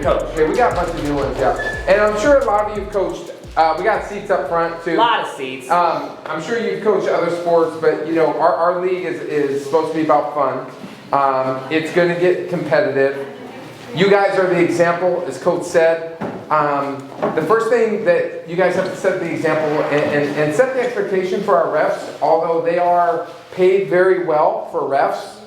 coach. Okay, we got a bunch of new ones, yeah. And I'm sure a lot of you have coached. We got seats up front too. A lot of seats. I'm sure you've coached other sports, but you know our league is supposed to be about fun. It's going to get competitive. You guys are the example, as Coach said. The first thing that you guys have to set the example and set the expectation for our refs, although they are paid very well for refs,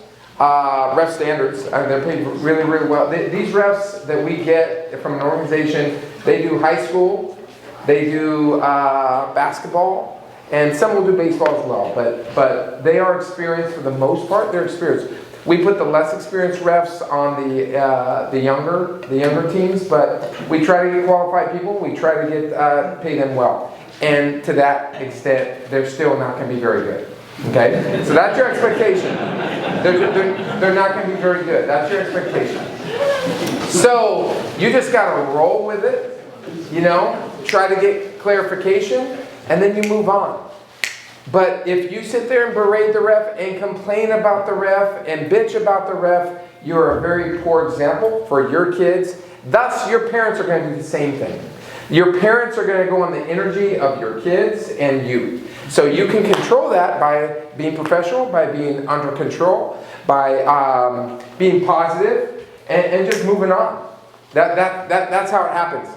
ref standards. They're paid really, really well. These refs that we get from an organization, they do high school, they do basketball, and some will do baseball as well. But they are experienced for the most part. They're experienced. We put the less experienced refs on the younger teams, but we try to get qualified people. We try to get pay them well, and to that extent, they're still not going to be very good. Okay, so that's your expectation. They're not going to be very good. That's your expectation. So you just got to roll with it. You know, try to get clarification, and then you move on. But if you sit there and berate the ref and complain about the ref and bitch about the ref, you're a very poor example for your kids. Thus, your parents are going to do the same thing. Your parents are going to go on the energy of your kids and you. So you can control that by being professional, by being under control, by being positive, and just moving on. That's how it happens.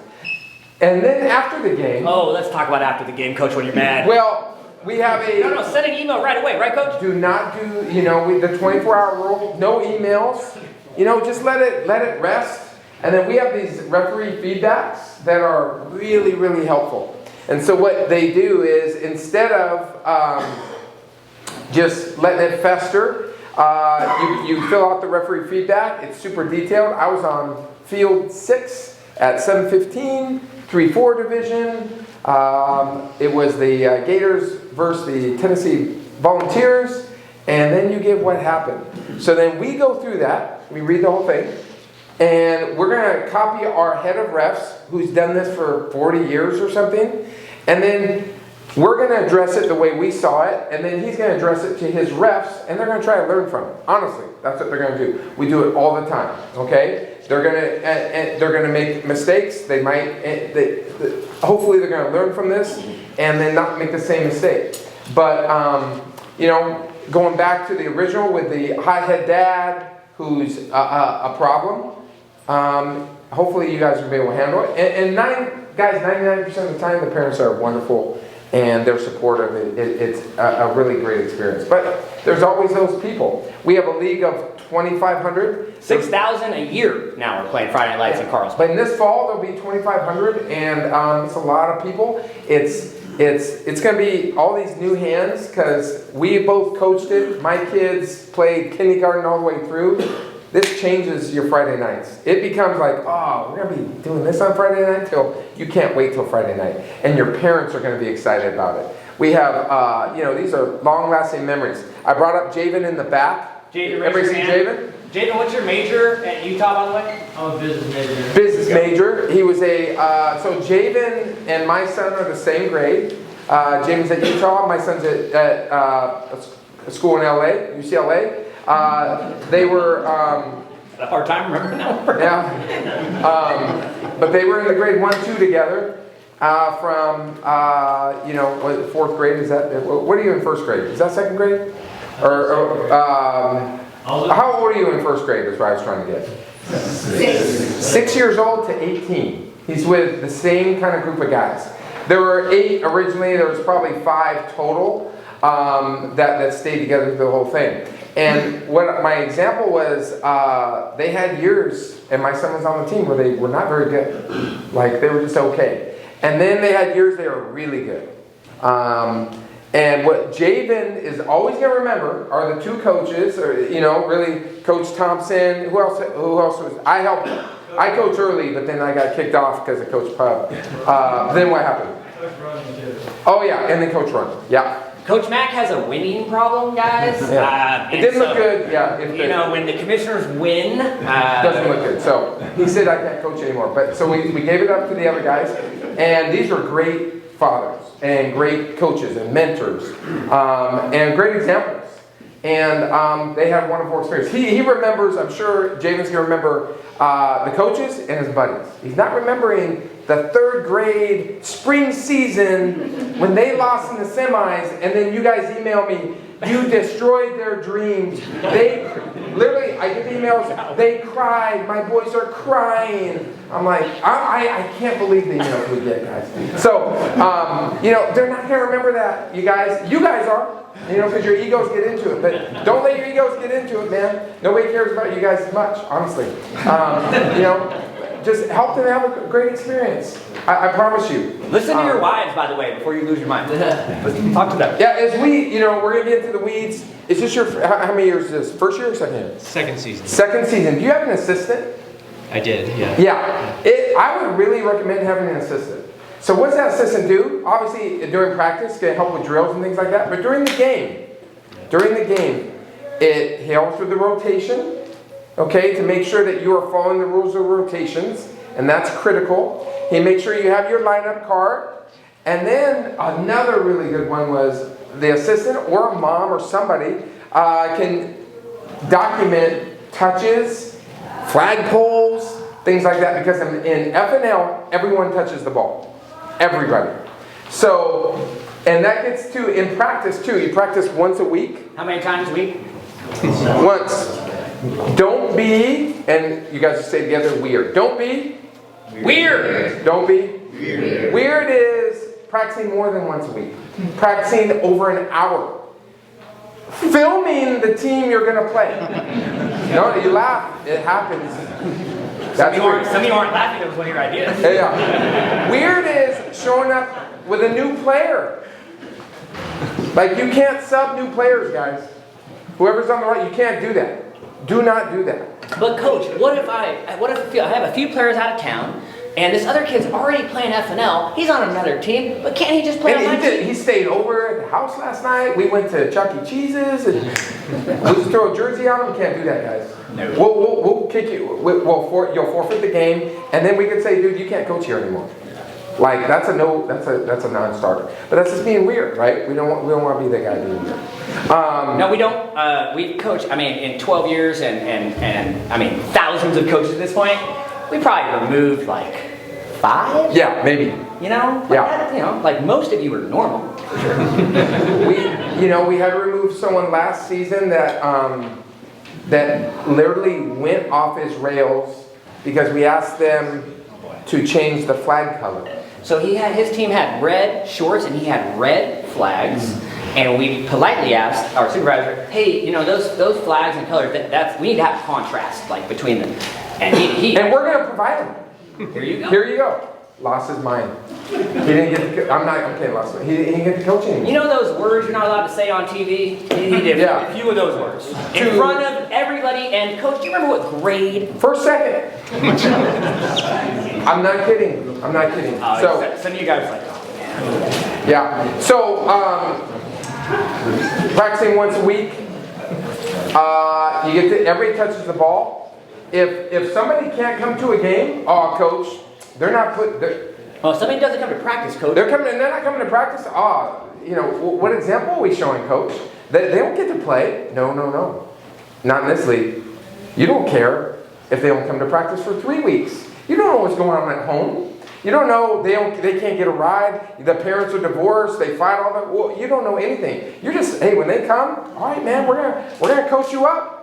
And then after the game... Oh, let's talk about after the game, Coach, when you're mad. Well... We have a... No, send an email right away, right, Coach? Do not do, you know, the 24-hour rule, no emails. You know, just let it rest. And then we have these referee feedbacks that are really, really helpful. And so what they do is, instead of just letting it fester, you fill out the referee feedback. It's super detailed. I was on field 6 at 7:15, 3-4 division. It was the Gators versus the Tennessee Volunteers, and then you give what happened. So then we go through that, we read the whole thing, and we're going to copy our head of refs, who's done this for 40 years or something, and then we're going to address it the way we saw it, and then he's going to address it to his refs, and they're going to try to learn from it. Honestly, that's what they're going to do. We do it all the time, okay? They're going to make mistakes. They might, hopefully they're going to learn from this and then not make the same mistake. But, you know, going back to the original with the hothead dad who's a problem, hopefully you guys will be able to handle it. And 99% of the time the parents are wonderful and they're supportive. It's a really great experience. But there's always those people. We have a league of 2,500. 6,000 a year now we're playing Friday Night Lights in Carlsbad. But in this fall there'll be 2,500, and it's a lot of people. It's going to be all these new hands because we both coached it. My kids played kindergarten all the way through. This changes your Friday nights. It becomes like, oh, we're going to be doing this on Friday night till you can't wait till Friday night, and your parents are going to be excited about it. We have, you know, these are long-lasting memories. I brought up Javen in the back. Javen, everybody see Javen? Javen, what's your major at Utah, by the way? I'm a business major. Business major. He was a, so Javen and my son are the same grade. Javen's at Utah. My son's at a school in LA, UCLA. They were... a hard time remembering that word. Yeah. But they were in the grade 1-2 together. From, you know, what, 4th grade, is that, what are you in 1st grade? Is that 2nd grade? How old are you in 1st grade is what I was trying to get. 6 years old to 18. He's with the same kind of group of guys. There were 8 originally, there was probably 5 total that stayed together through the whole thing. And what my example was, they had years, and my son was on the team where they were not very good. Like, they were just okay. And then they had years they were really good. And what Javen is always going to remember are the 2 coaches, or, you know, really Coach Thompson. Who else was, I helped, I coached early, but then I got kicked off because of Coach Pub. Then what happened? Oh yeah, and then Coach Run, yeah. Coach Mack has a winning problem, guys. Yeah. It didn't look good, yeah. You know, when the commissioners win... doesn't look good. So he said, I can't coach anymore. But so we gave it up to the other guys. And these were great fathers and great coaches and mentors and great examples. and they had a wonderful experience. He remembers, I'm sure Javen's gonna remember the coaches and his buddies. He's not remembering the 3rd grade spring season when they lost in the semis, and then you guys email me, you destroyed their dreams. They literally, I get the emails, they cried, my boys are crying. I'm like, I can't believe the emails we get, guys. So, you know, they're not gonna remember that, you guys. You guys are, you know, because your egos get into it. But don't let your egos get into it, man. Nobody cares about you guys as much, honestly. You know, just help them have a great experience. I promise you. Listen to your wives, by the way, before you lose your mind. Talk to them. Yeah, as we, you know, we're gonna get into the weeds. Is this your, how many years is this? First year or second year? Second season. Second season. Do you have an assistant? I did, yeah. Yeah. I would really recommend having an assistant. So what's that assistant do? Obviously, during practice, can help with drills and things like that. But during the game, it helps with the rotation, okay, to make sure that you are following the rules of rotations, and that's critical. He makes sure you have your lineup card. And then another really good one was the assistant or a mom or somebody can document touches, flagpoles, things like that, because in FNL, everyone touches the ball. Everybody. So, and that gets to, in practice too, you practice once a week. How many times a week? Once. Don't be, and you guys say together, weird. Don't be weird. Don't be weird. Weird is practicing more than once a week. Practicing over an hour. Filming the team you're going to play. No, you laugh. It happens. Some of you aren't laughing. That was one of your ideas. Yeah. Weird is showing up with a new player. Like, you can't sub new players, guys. Whoever's on the right, you can't do that. Do not do that. But coach, what if I have a few players out of town, and this other kid's already playing FNL. He's on another team, but can't he just play on my team? He stayed over at the house last night. We went to Chuck E. Cheese's, and we just throw a jersey on him. Can't do that, guys. No. We'll kick you. You'll forfeit the game, and then we could say, dude, you can't coach here anymore. Like, that's a non-starter. But that's just being weird, right? We don't want to be that guy being weird. No, we don't. We've coached, I mean, in 12 years and I mean, thousands of coaches at this point, we probably removed like 5? Yeah, maybe. You know? Like Yeah. that, you know, like most of you are normal. We had to remove someone last season that literally went off his rails because we asked them to change the flag color. So his team had red shorts and he had red flags, and we politely asked our supervisor, "Hey, you know those flags and colors. We need to have contrast like between them." And and we're gonna provide them. Here you go. Here you go. Lost his mind. He didn't get. Lost it. He didn't get to coach anymore. You know those words you're not allowed to say on TV? He did a few of those words in front of everybody. And coach, do you remember what grade? First, second. I'm not kidding. So some of you guys are like, oh man. yeah. So practicing once a week. You get to, everybody touches the ball. If somebody can't come to a game, oh coach, they're not put. Oh, somebody doesn't come to practice, coach. They're not coming to practice. You know, what example are we showing, coach? They don't get to play. No. Not in this league. You don't care if they don't come to practice for 3 weeks. You don't know what's going on at home. You don't know they can't get a ride. The parents are divorced. They fight all that. Well, you don't know anything. You're just, hey, when they come, all right, man, we're gonna coach you up.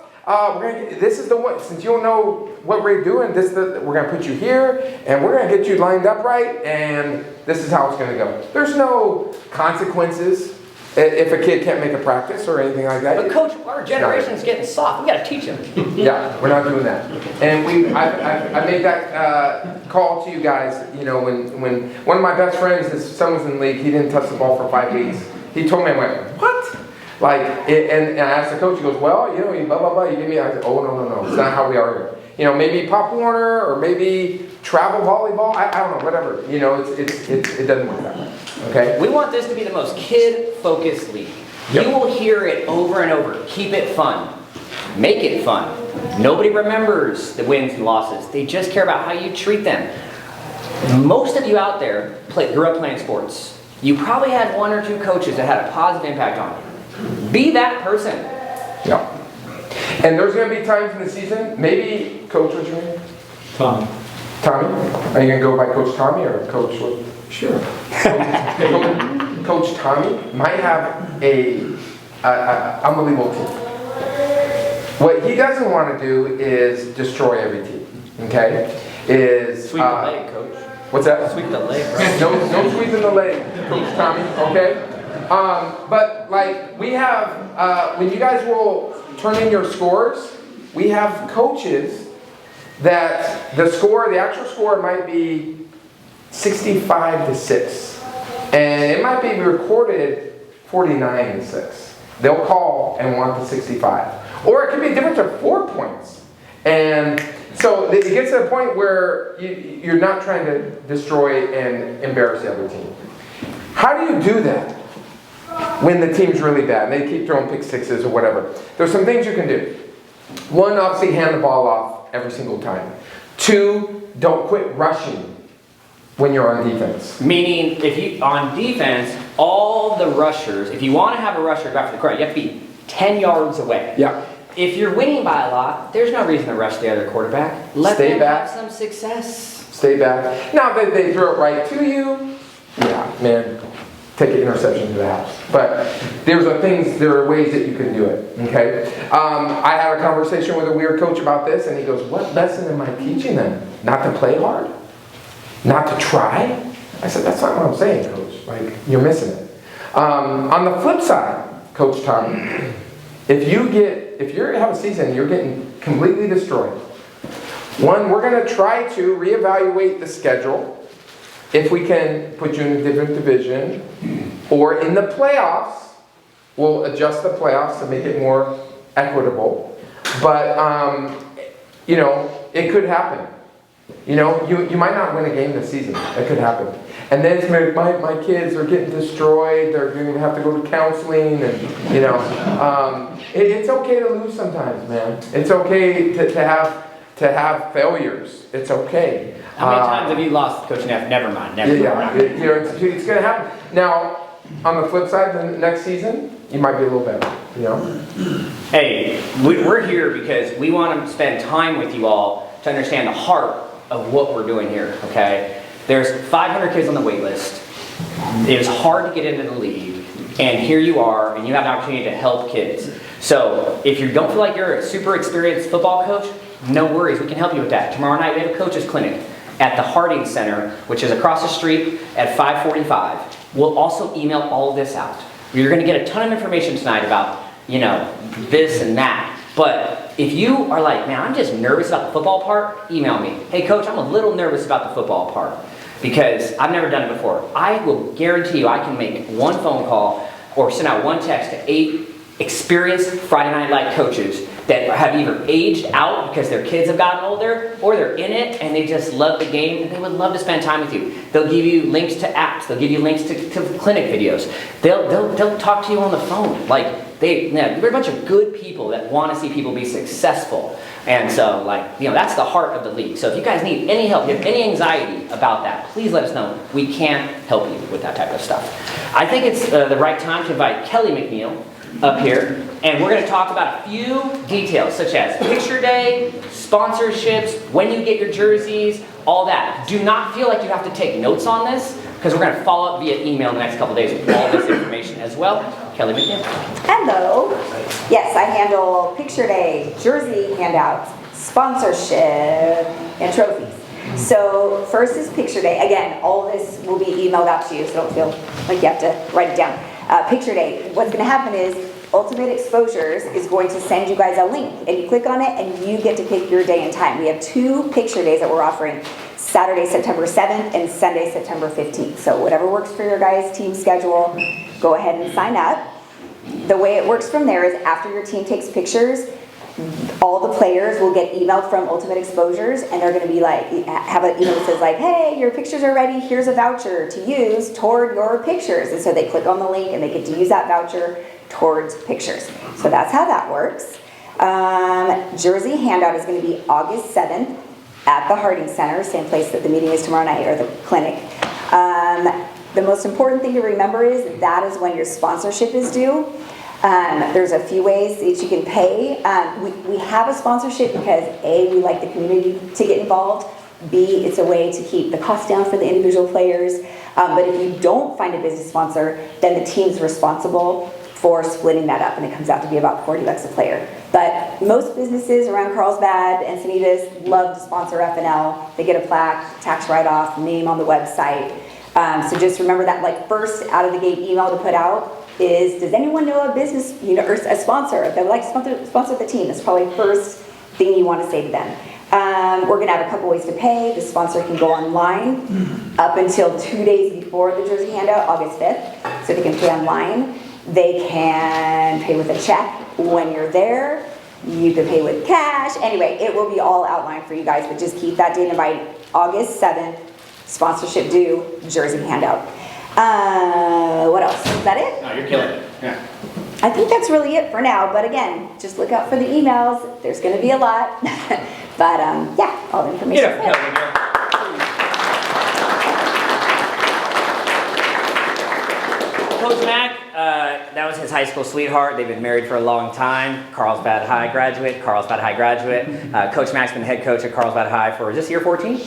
This is the one. Since you don't know what we're doing, we're gonna put you here, and we're gonna get you lined up right, and this is how it's gonna go. There's no consequences if a kid can't make a practice or anything like that. But coach, our generation's getting soft. We gotta teach them. Yeah, we're not doing that. And I made that call to you guys. You know, when one of my best friends, his son was in the league, he didn't touch the ball for 5 weeks. He told me, I went, what? Like, and I asked the coach, he goes, well, you know, you blah, blah, blah, you give me, I said, oh, no, it's not how we are here. You know, maybe Pop Warner or maybe travel volleyball, I don't know, whatever. You know, it doesn't work that way, okay? We want this to be the most kid-focused league. Yep. You will hear it over and over. Keep it fun. Make it fun. Nobody remembers the wins and losses. They just care about how you treat them. Most of you out there grew up playing sports. You probably had 1 or 2 coaches that had a positive impact on you. Be that person. Yeah. And there's going to be times in the season, maybe, Coach, what's your name? Tommy. Tommy? Are you going to go by Coach Tommy or Coach what? Sure. Coach Tommy might have a unbelievable team. What he doesn't want to do is destroy every team, okay? Sweep the leg, Coach. What's that? Sweep the leg, bro. No sweeping the leg, Coach Tommy, okay? But like we have, when you guys will turn in your scores, we have coaches that the actual score might be 65-6. And it might be recorded 49-6. They'll call and want the 65. Or it could be a difference of 4 points. And so it gets to the point where you're not trying to destroy and embarrass the other team. How do you do that when the team's really bad and they keep throwing pick sixes or whatever? There's some things you can do. One, obviously hand the ball off every single time. Two, don't quit rushing when you're on defense. Meaning, if you on defense, all the rushers, if you want to have a rusher go after the quarterback, you have to be 10 yards away. Yeah. If you're winning by a lot, there's no reason to rush the other quarterback. Let Stay them back. have some success. Stay back. Now, if they throw it right to you, yeah, man, take an interception to the house. But there are ways that you can do it, okay? I had a conversation with a weird coach about this, and he goes, what lesson am I teaching them? Not to play hard? Not to try? I said, that's not what I'm saying, Coach. Like, you're missing it. On the flip side, Coach Tommy, if you have a season, you're getting completely destroyed. One, we're going to try to reevaluate the schedule. If we can put you in a different division, or in the playoffs, we'll adjust the playoffs to make it more equitable. But, it could happen. You might not win a game this season. That could happen. And then it's my kids are getting destroyed. They're going to have to go to counseling, and it's okay to lose sometimes, man. It's okay to have failures. It's okay. How many times have you lost, Coach Neff? Never mind. Never mind. It's going to happen. Now, on the flip side, the next season, you might be a little better. Hey, we're here because we want to spend time with you all to understand the heart of what we're doing here, okay? There's 500 kids on the wait list. It was hard to get into the league, and here you are, and you have an opportunity to help kids. So if you don't feel like you're a super experienced football coach, no worries, we can help you with that. Tomorrow night we have a coach's clinic at the Harding Center, which is across the street at 5:45. We'll also email all of this out. You're going to get a ton of information tonight about, this and that. But if you are like, man, I'm just nervous about the football part, email me. Hey, Coach, I'm a little nervous about the football part because I've never done it before. I will guarantee you I can make one phone call or send out one text to 8 experienced Friday Night Light coaches that have either aged out because their kids have gotten older, or they're in it and they just love the game and they would love to spend time with you. They'll give you links to apps. They'll give you links to clinic videos. They'll talk to you on the phone. We're a bunch of good people that want to see people be successful. And so, that's the heart of the league. So if you guys need any help, if you have any anxiety about that, please let us know. We can help you with that type of stuff. I think it's the right time to invite Kelly McNeil up here, and we're going to talk about a few details such as picture day, sponsorships, when you get your jerseys, all that. Do not feel like you have to take notes on this, because we're going to follow up via email in the next couple days with all this information as well. Kelly McNeil. Hello. Yes, I handle picture day, jersey handouts, sponsorship, and trophies. So first is picture day. Again, all of this will be emailed out to you, so don't feel like you have to write it down. Picture day, what's going to happen is Ultimate Exposures is going to send you guys a link, and you click on it and you get to pick your day and time. We have 2 picture days that we're offering, Saturday, September 7th and Sunday, September 15th. So whatever works for your guys' team schedule, go ahead and sign up. The way it works from there is after your team takes pictures, all the players will get emailed from Ultimate Exposures, and they're going to be have an email that says hey, your pictures are ready, here's a voucher to use toward your pictures. And so they click on the link and they get to use that voucher towards pictures. So that's how that works. Jersey handout is going to be August 7th at the Harding Center, same place that the meeting is tomorrow night, or the clinic. The most important thing to remember is that is when your sponsorship is due. There's a few ways that you can pay. We have a sponsorship because A, we like the community to get involved. B, it's a way to keep the cost down for the individual players. But if you don't find a business sponsor, then the team's responsible for splitting that up, and it comes out to be about $40 a player. But most businesses around Carlsbad and Encinitas love to sponsor FNL. They get a plaque, tax write-off, name on the website. So just remember that, like, first out of the gate email to put out is, does anyone know a business, or a sponsor that would like to sponsor the team? That's probably the first thing you want to say to them. We're going to have a couple ways to pay. The sponsor can go online up until 2 days before the jersey handout, August 5th. So they can pay online. They can pay with a check when you're there. You can pay with cash. Anyway, it will be all outlined for you guys, but just keep that date in mind. August 7th, sponsorship due, jersey handout. What else? Is that it? No, you're killing it. Yeah. I think that's really it for now, but again, just look out for the emails. There's going to be a lot. But yeah, all the information. Get up, Kelly, girl. Coach Mac, that was his high school sweetheart. They've been married for a long time. Carlsbad High graduate. Coach Mac's been the head coach at Carlsbad High for, is this year 14?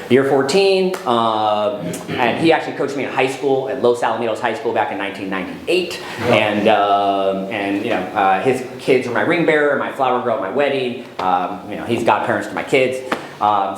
Year 14. And he actually coached me in high school at Los Alamitos High School back in 1998. And you know, his kids were my ring bearer, my flower girl at my wedding. You know, he's godparents to my kids.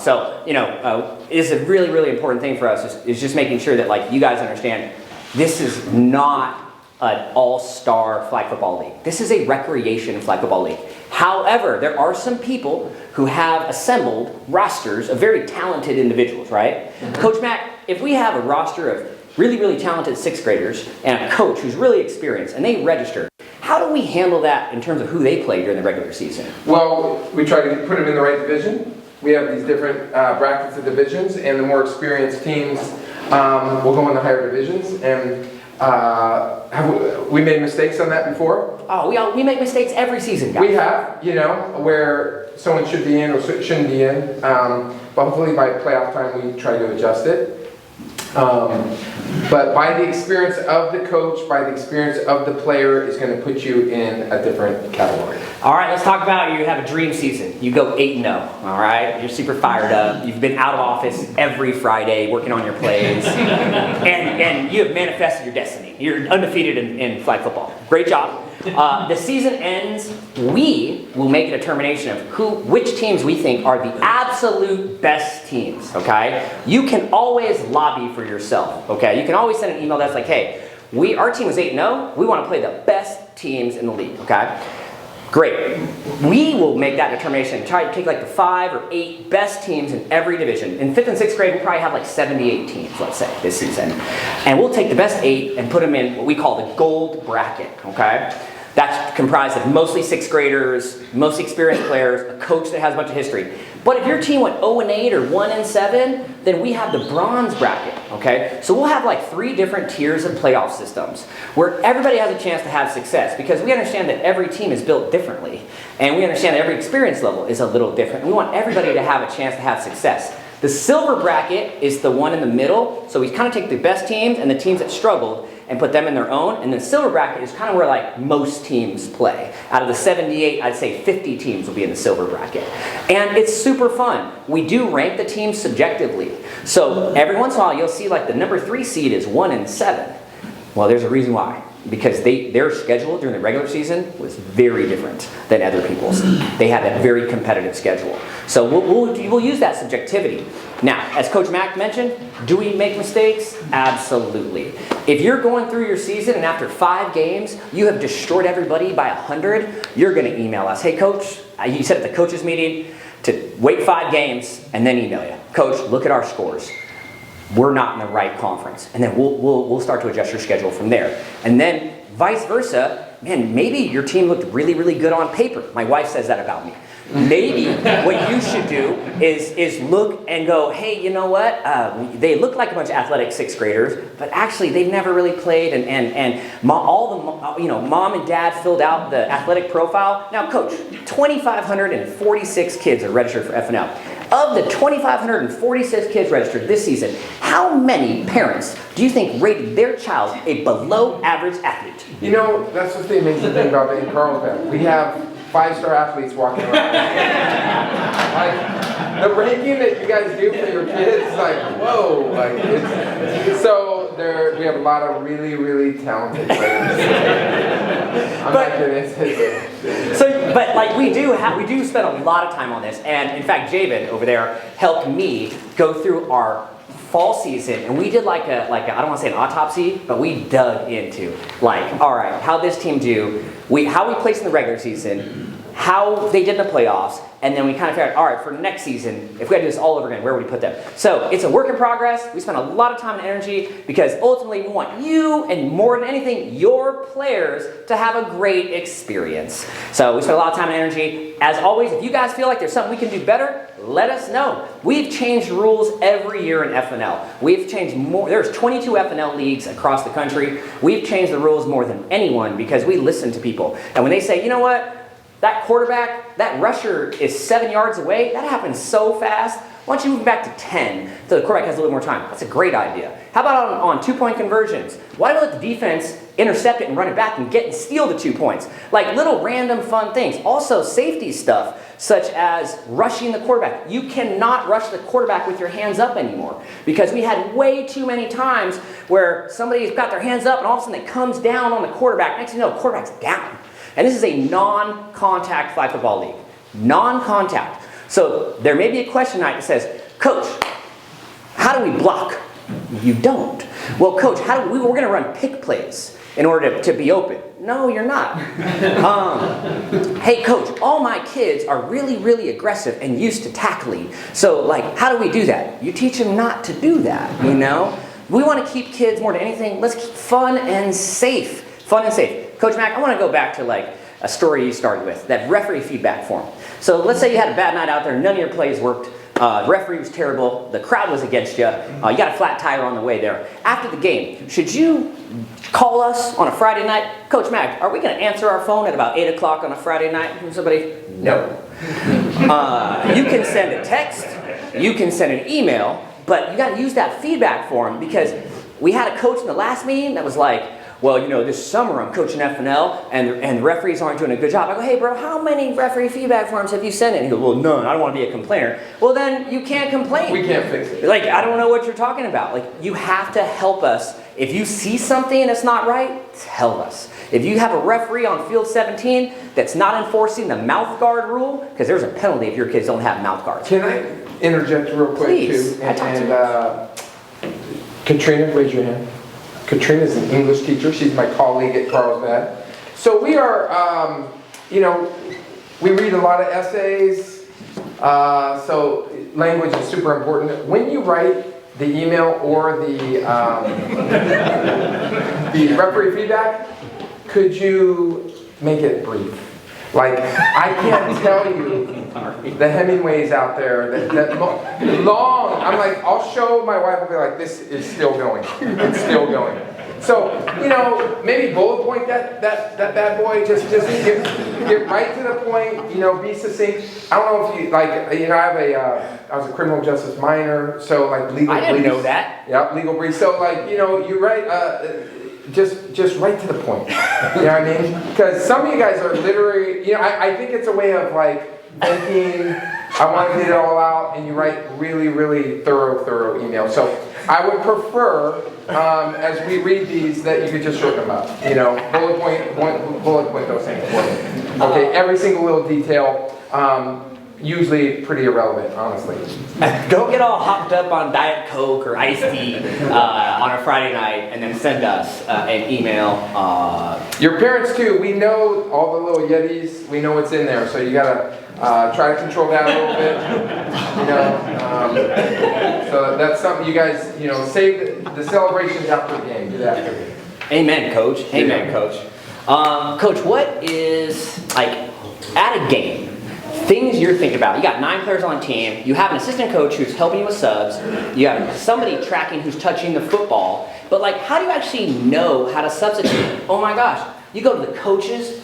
So, you know, it's a really, really important thing for us is just making sure that, like, you guys understand this is not an all-star flag football league. This is a recreation flag football league. However, there are some people who have assembled rosters of very talented individuals, right? Coach Mac, if we have a roster of really, really talented sixth graders and a coach who's really experienced and they register, how do we handle that in terms of who they play during the regular season? Well, we try to put them in the right division. We have these different brackets of divisions, and the more experienced teams will go in the higher divisions. And have we made mistakes on that before? Oh, we make mistakes every season, guys. We have, you know, where someone should be in or shouldn't be in. But hopefully by playoff time we try to adjust it. But by the experience of the coach, by the experience of the player, is going to put you in a different category. All right, let's talk about you have a dream season. You go 8-0, all right? You're super fired up. You've been out of office every Friday working on your plays. and you have manifested your destiny. You're undefeated in flag football. Great job. The season ends. We will make a determination of which teams we think are the absolute best teams, okay? You can always lobby for yourself, okay? You can always send an email that's like, hey, our team was 8-0. We want to play the best teams in the league, okay? Great. We will make that determination. Try to take like the 5 or 8 best teams in every division. In 5th and 6th grade, we'll probably have like 78 teams, let's say, this season. And we'll take the best 8 and put them in what we call the gold bracket, okay? That's comprised of mostly 6th graders, mostly experienced players, a coach that has a bunch of history. But if your team went 0-8 or 1-7, then we have the bronze bracket, okay? So we'll have like 3 different tiers of playoff systems where everybody has a chance to have success, because we understand that every team is built differently, and we understand that every experience level is a little different. We want everybody to have a chance to have success. The silver bracket is the one in the middle, so we kind of take the best teams and the teams that struggled and put them in their own, and the silver bracket is kind of where like most teams play. Out of the 78, I'd say 50 teams will be in the silver bracket. And it's super fun. We do rank the teams subjectively. So every once in a while you'll see like the number 3 seed is 1-7. Well, there's a reason why. Because their schedule during the regular season was very different than other people's. They had a very competitive schedule. So we'll use that subjectivity. Now, as Coach Mack mentioned, do we make mistakes? Absolutely. If you're going through your season and after 5 games, you have destroyed everybody by 100, you're going to email us. Hey, Coach, you said at the coaches meeting to wait 5 games and then email you. Coach, look at our scores. We're not in the right conference. And then we'll start to adjust your schedule from there. And then vice versa, man, maybe your team looked really, really good on paper. My wife says that about me. Maybe what you should do is look and go, hey, you know what? They look like a bunch of athletic 6th graders, but actually they've never really played. And mom and dad filled out the athletic profile. Now, Coach, 2,546 kids are registered for FNL. Of the 2,546 kids registered this season, how many parents do you think rated their child a below average athlete? You know, that's the amazing thing about it in Carlsbad. We have 5-star athletes walking around. Like, the ranking that you guys do for your kids, like, whoa. Like, so we have a lot of really, really talented players. I'm not kidding. But like we do spend a lot of time on this, and in fact, Javen over there helped me go through our fall season, and we did like a I don't want to say an autopsy, but we dug into like, all right, how this team do, how we placed in the regular season, how they did in the playoffs, and then we kind of figured out, all right, for next season, if we had to do this all over again, where would we put them? So it's a work in progress. We spend a lot of time and energy because ultimately we want you, and more than anything, your players to have a great experience. So we spend a lot of time and energy. As always, if you guys feel like there's something we can do better, let us know. We've changed rules every year in FNL. We've changed more. There's 22 FNL leagues across the country. We've changed the rules more than anyone because we listen to people. And when they say, you know what? That quarterback, that rusher is 7 yards away. That happens so fast. Why don't you move back to 10 so the quarterback has a little more time? That's a great idea. How about on 2-point conversions? Why don't we let the defense intercept it and run it back and steal the 2 points? Like little random fun things. Also safety stuff, such as rushing the quarterback. You cannot rush the quarterback with your hands up anymore because we had way too many times where somebody's got their hands up and all of a sudden it comes down on the quarterback. Next thing you know, the quarterback's down. And this is a non-contact flag football league. Non-contact. So there may be a question tonight that says, Coach, how do we block? You don't. Well, Coach, we're going to run pick plays in order to be open. No, you're not. Hey, Coach, all my kids are really, really aggressive and used to tackling. So, like, how do we do that? You teach them not to do that, you know? We want to keep kids more than anything. Let's keep fun and safe. Fun and safe. Coach Mack, I want to go back to like a story you started with, that referee feedback form. So let's say you had a bad night out there, none of your plays worked, the referee was terrible, the crowd was against you, you got a flat tire on the way there. After the game, should you call us on a Friday night? Coach Mack, are we going to answer our phone at about 8 o'clock on a Friday night from somebody? No. You can send a text, you can send an email, but you got to use that feedback form because we had a coach in the last meeting that was like, well, you know, this summer I'm coaching FNL and the referees aren't doing a good job. I go, hey, bro, how many referee feedback forms have you sent in? He goes, well, none. I don't want to be a complainer. Well, then you can't complain. We can't fix it. Like, I don't know what you're talking about. Like, you have to help us. If you see something that's not right, tell us. If you have a referee on field 17 that's not enforcing the mouth guard rule, because there's a penalty if your kids don't have mouth guards. Can I interject real quick, Please. too? Katrina, raise your hand. Katrina is an English teacher. She's my colleague at Carlsbad. So we are, you know, we read a lot of essays. So language is super important. When you write the email or the referee feedback, could you make it brief? Like, I can't tell you the Hemingways out there that long. I'm like, I'll show my wife, will be like, this is still going. It's still going. So, you know, maybe bullet point that bad boy, just get right to the point, you know, be succinct. I don't know if you, like, you know, I was a criminal justice minor, so like legal briefs. I didn't know that. Yep, legal briefs. So like, you know, you write, just right to the point. You know what I mean? Because some of you guys are literally, you know, I think it's a way of like venting, I want to get it all out, and you write really, really thorough emails. So I would prefer, as we read these, that you could just shorten them up. You know, bullet point those things for me. Okay, every single little detail. Usually pretty irrelevant, honestly. Don't get all hopped up on Diet Coke or iced tea on a Friday night and then send us an email. Your parents too, we know all the little Yetis, we know what's in there, so you gotta try to control that a little bit. You know, so that's something you guys, you know, save the celebrations after the game. Do that. Amen, Coach. Amen, Coach. Coach, what is, like, at a game, things you're thinking about? You got 9 players on the team. You have an assistant coach who's helping you with subs. You have somebody tracking who's touching the football. But like, how do you actually know how to substitute? Oh my gosh. You go to the coaches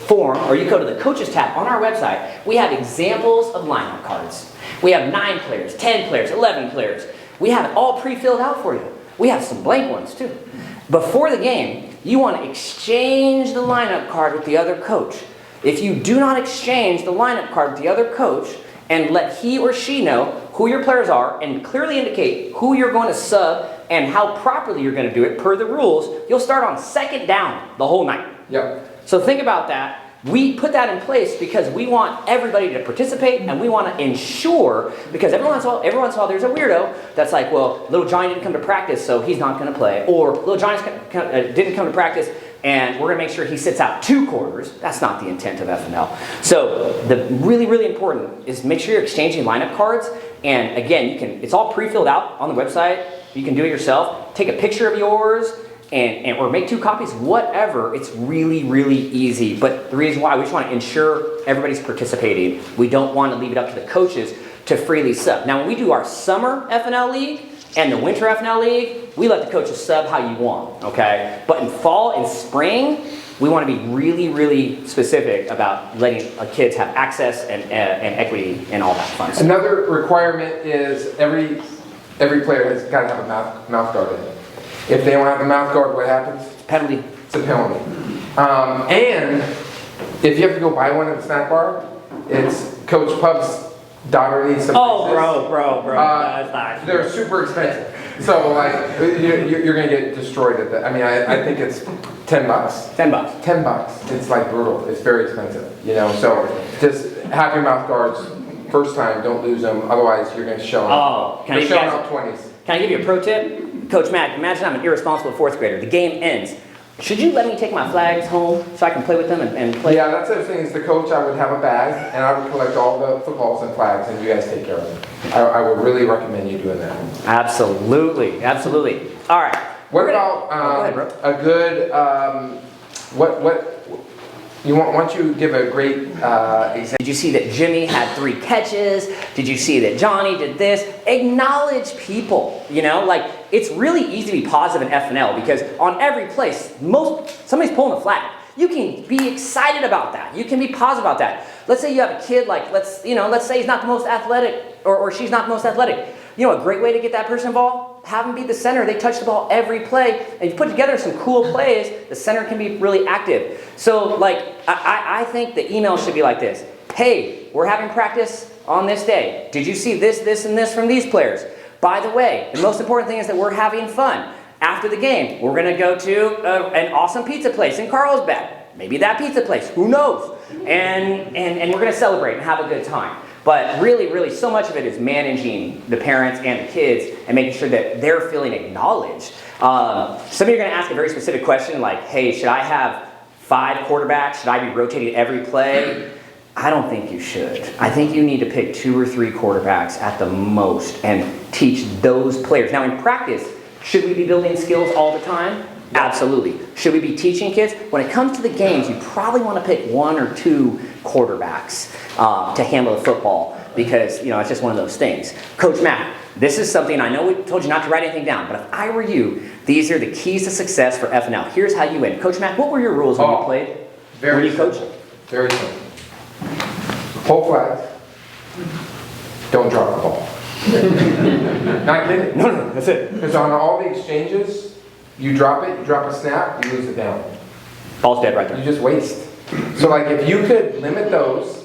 form, or you go to the coaches tab on our website. We have examples of lineup cards. We have 9 players, 10 players, 11 players. We have it all pre-filled out for you. We have some blank ones too. Before the game, you want to exchange the lineup card with the other coach. If you do not exchange the lineup card with the other coach and let he or she know who your players are and clearly indicate who you're going to sub and how properly you're going to do it per the rules, you'll start on second down the whole night. Yep. So think about that. We put that in place because we want everybody to participate and we want to ensure, because every once in a while there's a weirdo that's like, well, little Johnny didn't come to practice so he's not going to play, or little Johnny didn't come to practice and we're going to make sure he sits out 2 quarters. That's not the intent of FNL. So the really, really important is make sure you're exchanging lineup cards. And again, it's all pre-filled out on the website. You can do it yourself. Take a picture of yours or make 2 copies, whatever. It's really, really easy. But the reason why, we just want to ensure everybody's participating. We don't want to leave it up to the coaches to freely sub. Now, when we do our summer FNL League and the winter FNL League, we let the coaches sub how you want, okay? But in fall and spring, we want to be really, really specific about letting kids have access and equity and all that fun stuff. Another requirement is every player has got to have a mouth guard in. If they don't have the mouth guard, what happens? Penalty. It's a penalty. And if you have to go buy one at the snack bar, it's Coach Pub's daughter needs some. Oh, bro. That's not. They're super expensive. So like, you're gonna get destroyed at that. I mean, I think it's $10. $10. $10. It's like brutal. It's very expensive. You know, so just have your mouth guards first time. Don't lose them. Otherwise, you're gonna show them. Oh, you're showing up 20s. Can I give you a pro tip? Coach Matt, imagine I'm an irresponsible 4th grader. The game ends. Should you let me take my flags home so I can play with them and play? Yeah, that's the thing. As the coach, I would have a bag and I would collect all the footballs and flags, and you guys take care of them. I would really recommend you doing that. Absolutely. All right. What about go ahead, bro. a good why don't you give a great example? Did you see that Jimmy had 3 catches? Did you see that Johnny did this? Acknowledge people, you know? Like, it's really easy to be positive in FNL because on every place, somebody's pulling a flag. You can be excited about that. You can be positive about that. Let's say you have a kid, like, let's say he's not the most athletic or she's not the most athletic. You know, a great way to get that person involved? Have them be the center. They touch the ball every play. And you put together some cool plays, the center can be really active. So, like, I think the email should be like this. Hey, we're having practice on this day. Did you see this, this, and this from these players? By the way, the most important thing is that we're having fun. After the game, we're going to go to an awesome pizza place in Carlsbad. Maybe that pizza place. Who knows? And we're going to celebrate and have a good time. But really, really, so much of it is managing the parents and the kids and making sure that they're feeling acknowledged. Some of you are going to ask a very specific question like, hey, should I have 5 quarterbacks? Should I be rotating every play? I don't think you should. I think you need to pick 2 or 3 quarterbacks at the most and teach those players. Now, in practice, should we be building skills all the time? Absolutely. Should we be teaching kids? When it comes to the games, you probably want to pick 1 or 2 quarterbacks to handle the football because, you know, it's just one of those things. Coach Matt, this is something I know we told you not to write anything down, but if I were you, these are the keys to success for FNL. Here's how you win. Coach Matt, what were your rules when you played? Very when you coached? Very simple. Hold flags. Don't drop the ball. Not kidding. No, that's it. Because on all the exchanges, you drop it, you drop a snap, you lose it down. Ball's dead right there. You just waste. So like if you could limit those,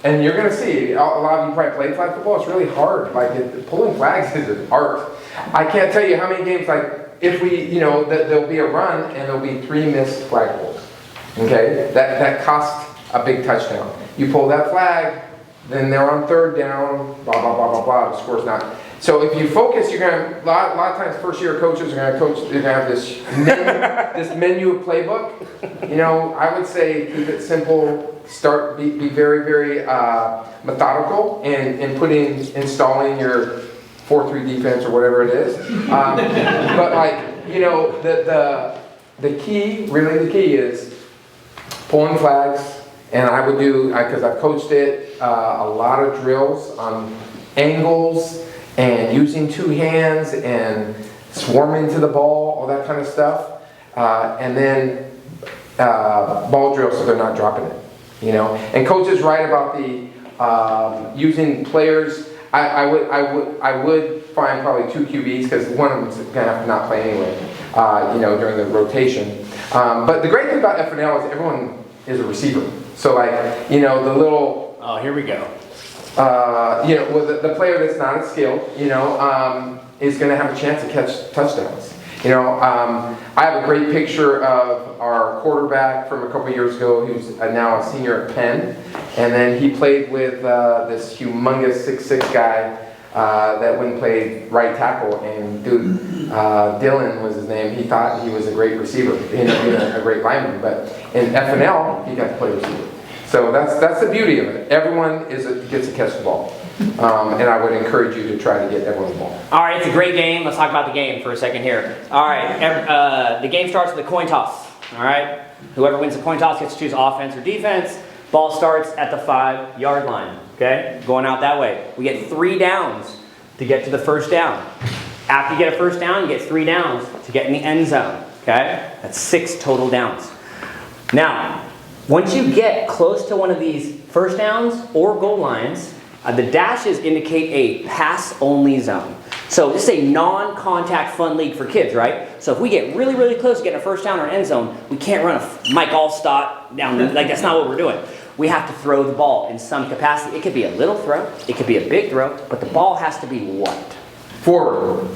and you're going to see, a lot of you probably played flag football, it's really hard. Like pulling flags is an art. I can't tell you how many games, like if we, you know, there'll be a run and there'll be 3 missed flag pulls. Okay? That costs a big touchdown. You pull that flag, then they're on 3rd down, blah, blah, blah, blah, blah, the score's not. So if you focus, you're going to, a lot of times first year coaches are going to coach, they're going to have this menu of playbook. You know, I would say keep it simple, be very, very methodical in installing your 4-3 defense or whatever it is. But like, you know, the key, really the key is pulling flags. And I would do, because I've coached it, a lot of drills on angles and using 2 hands and swarming to the ball, all that kind of stuff. And then ball drills so they're not dropping it, you know. And coach is right about the using players I would find probably 2 QBs because one of them's gonna have to not play anyway, during the rotation. But the great thing about FNL is everyone is a receiver. So like, the little, Oh, here we go. well, the player that's not as skilled, is gonna have a chance to catch touchdowns. I have a great picture of our quarterback from a couple years ago who's now a senior at Penn. And then he played with this humongous 6'6" guy that went and played right tackle. And dude, Dylan was his name. He thought he was a great receiver. He ended up being a great lineman. But in FNL, he got to play receiver. So that's the beauty of it. Everyone gets to catch the ball. And I would encourage you to try to get everyone the ball. All right, it's a great game. Let's talk about the game for a second here. All right, the game starts with a coin toss. All right, whoever wins the coin toss gets to choose offense or defense. Ball starts at the 5-yard line. Okay, going out that way. We get 3 downs to get to the first down. After you get a first down, you get 3 downs to get in the end zone. Okay, that's 6 total downs. Now, once you get close to one of these first downs or goal lines, the dashes indicate a pass-only zone. So this is a non-contact fun league for kids, right? So if we get really, really close to getting a first down or end zone, we can't run a Mike Allstott down, like that's not what we're doing. We have to throw the ball in some capacity. It could be a little throw, it could be a big throw, but the ball has to be what? Forward.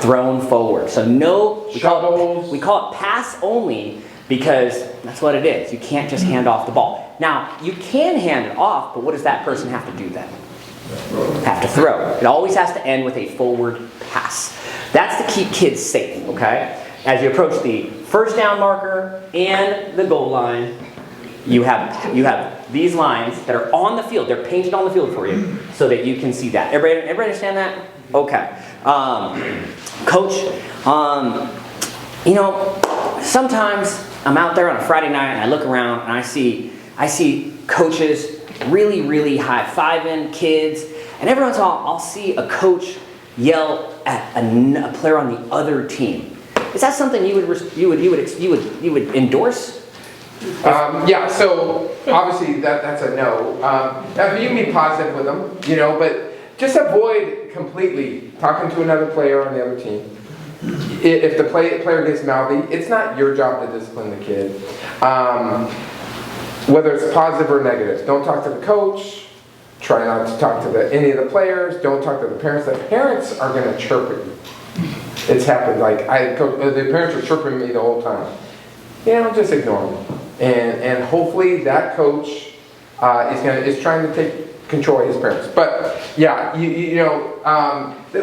Thrown forward. So no, we Shovels. call it pass only because that's what it is. You can't just hand off the ball. Now, you can hand it off, but what does that person have to do then? Have to throw. It always has to end with a forward pass. That's to keep kids safe, okay? As you approach the first down marker and the goal line, you have these lines that are on the field. They're painted on the field for you so that you can see that. Everybody understand that? Okay. Coach, sometimes I'm out there on a Friday night and I look around and I see coaches really, really high-fiving kids, and every once in a while I'll see a coach yell at a player on the other team. Is that something you would endorse? Yeah, so obviously that's a no. Now you can be positive with them, but just avoid completely talking to another player on the other team. If the player gets mouthy, it's not your job to discipline the kid. Whether it's positive or negative, don't talk to the coach. Try not to talk to any of the players. Don't talk to the parents. The parents are going to chirp at you. It's happened. Like the parents are chirping me the whole time. Just ignore them. And hopefully that coach is trying to take control of his parents. But yeah,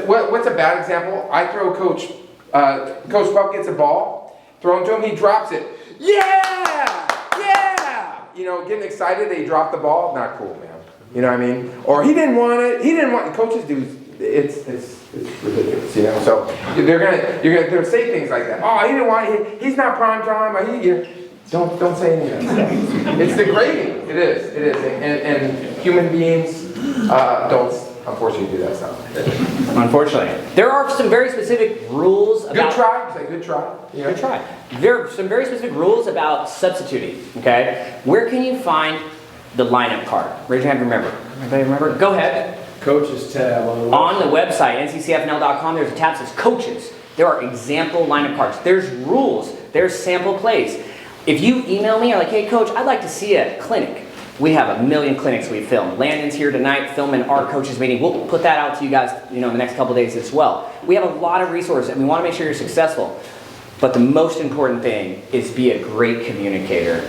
what's a bad example? I throw Coach Buck gets a ball, thrown to him, he drops it. Yeah! Getting excited that he dropped the ball, not cool, man. You know what I mean? Or he didn't want it. Coaches do. It's ridiculous. So you're gonna say things like that. Oh, he didn't want it. He's not prime time. Don't say any of that stuff. It's degrading. It is. And human beings don't unfortunately do that stuff. Unfortunately. There are some very specific rules about... Good try. Say good try. Yeah. Good try. There are some very specific rules about substituting, okay? Where can you find the lineup card? Raise your hand if you remember. Everybody remember? Go ahead. Coaches tab on the website, NCCFNL.com, there's a tab that says coaches. There are example lineup cards. There's rules. There's sample plays. If you email me, you're like, hey coach, I'd like to see a clinic. We have 1 million clinics we film. Landon's here tonight filming our coaches meeting. We'll put that out to you guys, in the next couple days as well. We have a lot of resources and we want to make sure you're successful. But the most important thing is be a great communicator.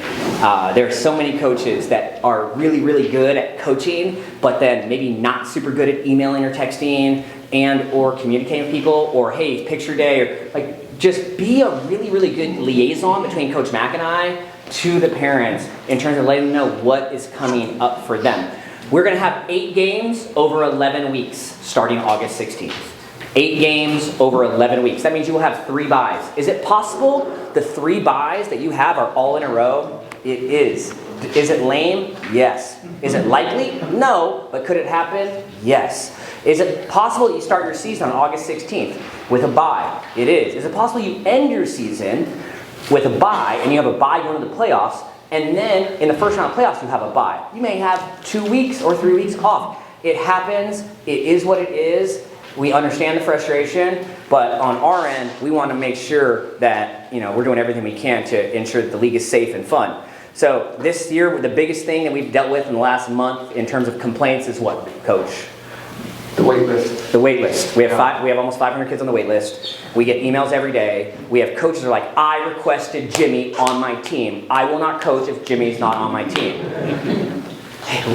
There are so many coaches that are really, really good at coaching, but then maybe not super good at emailing or texting and or communicating with people, or hey, picture day, or just be a really, really good liaison between Coach Mack and I to the parents in terms of letting them know what is coming up for them. We're going to have 8 games over 11 weeks starting August 16th. 8 games over 11 weeks. That means you will have 3 byes. Is it possible the 3 byes that you have are all in a row? It is. Is it lame? Yes. Is it likely? No. But could it happen? Yes. Is it possible that you start your season on August 16th with a bye? It is. Is it possible you end your season with a bye and you have a bye going to the playoffs, and then in the first round of playoffs you have a bye? You may have 2 weeks or 3 weeks off. It happens. It is what it is. We understand the frustration, but on our end, we want to make sure that we're doing everything we can to ensure that the league is safe and fun. So this year, the biggest thing that we've dealt with in the last month in terms of complaints is what, Coach? The wait list. The wait list. We have almost 500 kids on the wait list. We get emails every day. We have coaches that are like, I requested Jimmy on my team. I will not coach if Jimmy's not on my team.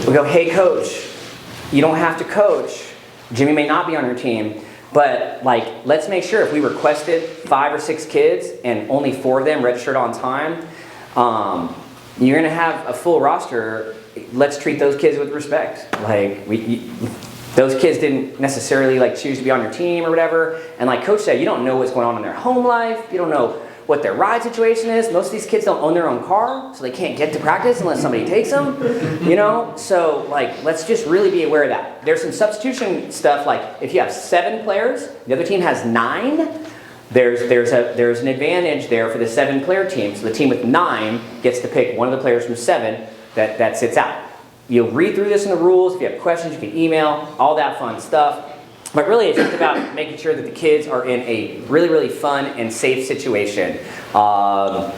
We go, hey coach, you don't have to coach. Jimmy may not be on your team, but let's make sure if we requested 5 or 6 kids and only 4 of them registered on time, you're gonna have a full roster. Let's treat those kids with respect. Those kids didn't necessarily choose to be on your team or whatever. And like Coach said, you don't know what's going on in their home life. You don't know what their ride situation is. Most of these kids don't own their own car, so they can't get to practice unless somebody takes them. So let's just really be aware of that. There's some substitution stuff, if you have 7 players, the other team has 9. There's an advantage there for the 7-player team. So the team with 9 gets to pick one of the players from 7 that sits out. You'll read through this in the rules. If you have questions, you can email, all that fun stuff. But really, it's just about making sure that the kids are in a really, really fun and safe situation. 8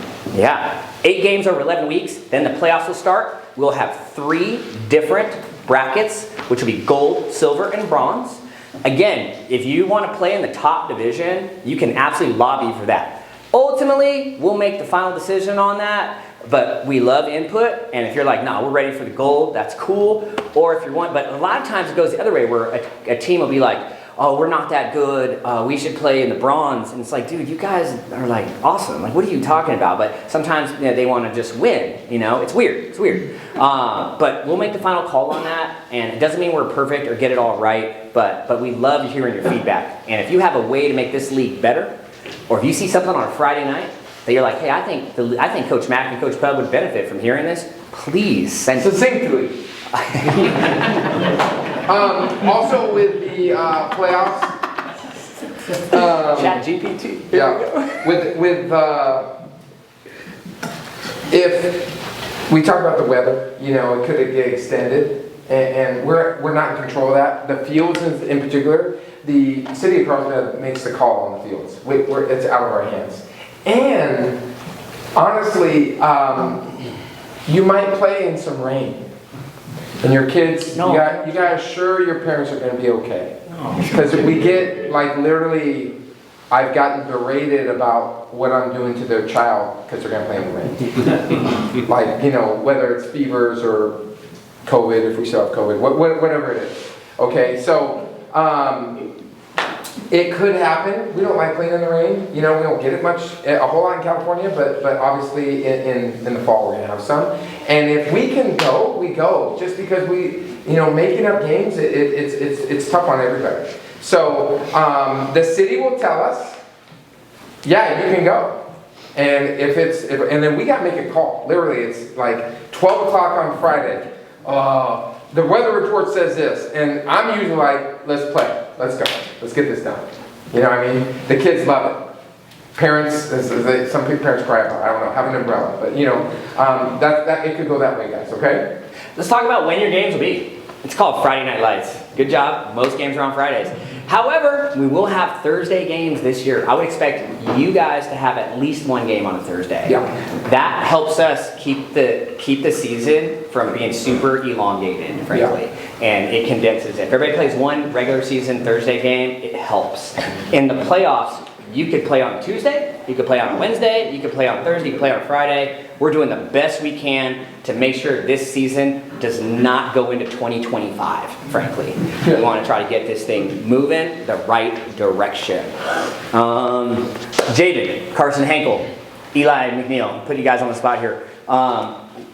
games over 11 weeks, then the playoffs will start. We'll have 3 different brackets, which will be gold, silver, and bronze. Again, if you want to play in the top division, you can absolutely lobby for that. Ultimately, we'll make the final decision on that. But we love input, and if you're like, nah, we're ready for the gold, that's cool. Or if you're but a lot of times it goes the other way where a team will be like, oh, we're not that good, we should play in the bronze. And it's like, dude, you guys are awesome. What are you talking about? But sometimes they want to just win, it's weird. But we'll make the final call on that, and it doesn't mean we're perfect or get it all right, but we love hearing your feedback. And if you have a way to make this league better, or if you see something on a Friday night, that you're like, hey, I think Coach Mack and Coach Pub would benefit from hearing this, please send it. Succinctly. Also with the playoffs. Chat GPT. Yeah. If we talk about the weather, it could get extended, and we're not in control of that. The fields in particular, the city of Carlsbad makes the call on the fields. It's out of our hands. And honestly, you might play in some rain, and your kids, you gotta assure your parents are going to be okay. Because we get literally, I've gotten berated about what I'm doing to their child because they're going to play in the rain. Whether it's fevers or COVID, if we still have COVID, whatever it is. Okay, so it could happen. We don't like playing in the rain. We don't get it a whole lot in California, but obviously in the fall we're gonna have some. And if we can go, we go. Just because making up games, it's tough on everybody. So the city will tell us, yeah, you can go. And and then we gotta make a call. Literally, it's 12 o'clock on Friday. The weather report says this, and I'm usually let's play. Let's go. Let's get this done. The kids love it. Parents, some parents cry about it. I don't know, have an umbrella. But, that it could go that way, guys, okay? Let's talk about when your games will be. It's called Friday Night Lights. Good job. Most games are on Fridays. However, we will have Thursday games this year. I would expect you guys to have at least 1 game on a Thursday. Yeah. That helps us keep the season from being super elongated, frankly. Yeah. And it condenses it. If everybody plays 1 regular season Thursday game, it helps. In the playoffs, you could play on Tuesday, you could play on a Wednesday, you could play on Thursday, you could play on Friday. We're doing the best we can to make sure this season does not go into 2025, frankly. We want to try to get this thing moving the right direction. Jaden, Carson Henkel, Eli McNeil, put you guys on the spot here.